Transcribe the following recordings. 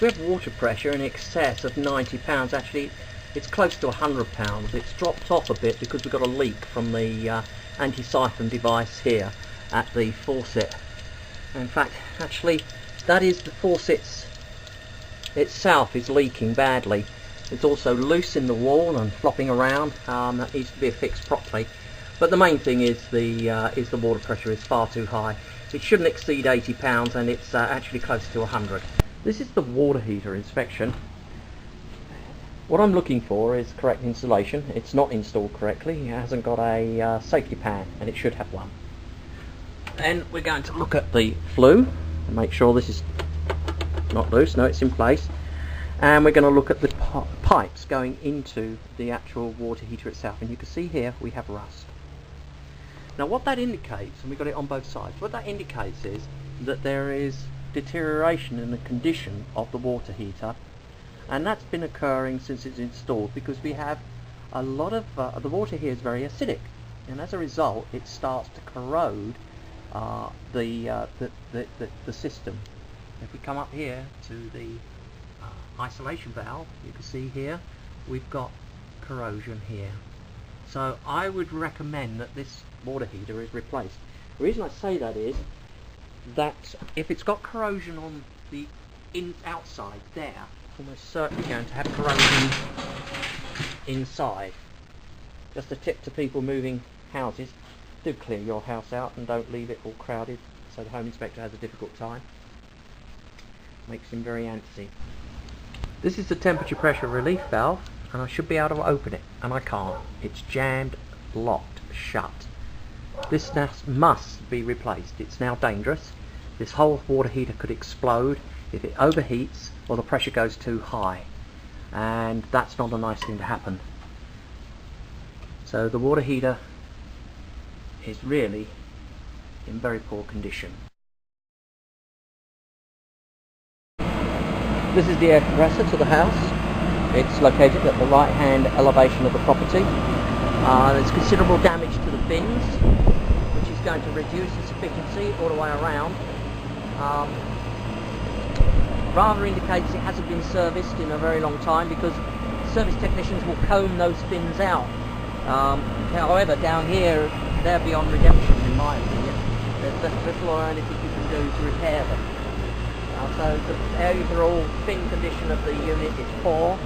We have water pressure in excess of 90 pounds. Actually, it's close to 100 pounds. It's dropped off a bit because we've got a leak from the anti-siphon device here at the faucet. In fact, actually, that is the faucet itself is leaking badly. It's also loose in the wall and flopping around. That needs to be fixed properly. But the main thing is the water pressure is far too high. It shouldn't exceed 80 pounds, and it's actually close to 100. This is the water heater inspection. What I'm looking for is correct installation. It's not installed correctly. It hasn't got a safety pan, and it should have one. Then we're going to look at the flue and make sure this is not loose. No, it's in place. And we're going to look at the pipes going into the actual water heater itself. And you can see here we have rust. Now what that indicates, and we've got it on both sides, what that indicates is that there is deterioration in the condition of the water heater, and that's been occurring since it's installed because we have a lot of the water here is very acidic, and as a result it starts to corrode the system. If we come up here to the isolation valve, you can see here we've got corrosion here. So I would recommend that this water heater is replaced. The reason I say that is that if it's got corrosion on the outside there, it's almost certainly going to have corrosion inside. Just a tip to people moving houses: do clear your house out and don't leave it all crowded so the home inspector has a difficult time. Makes him very antsy. This is the temperature pressure relief valve, and I should be able to open it, and I can't. It's jammed, locked, shut. This must be replaced. It's now dangerous. This whole water heater could explode if it overheats or the pressure goes too high, and that's not a nice thing to happen. So the water heater is really in very poor condition. This is the air compressor to the house. It's located at the right hand elevation of the property. There's considerable damage to the fins, which is going to reduce its efficiency all the way around. Rather indicates it hasn't been serviced in a very long time, because service technicians will comb those fins out. However, down here they're beyond redemption in my opinion. There's little or anything you can do to repair them. So the overall fin condition of the unit is poor.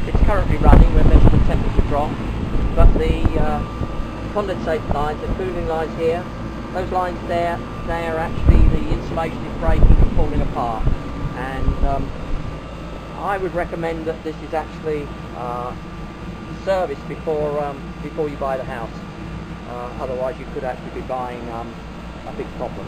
It's currently running, we're measuring the temperature drop, but the condensate lines, the cooling lines here, those lines there, they are actually, the insulation is breaking and falling apart. And I would recommend that this is actually serviced before you buy the house. Otherwise you could actually be buying a big problem.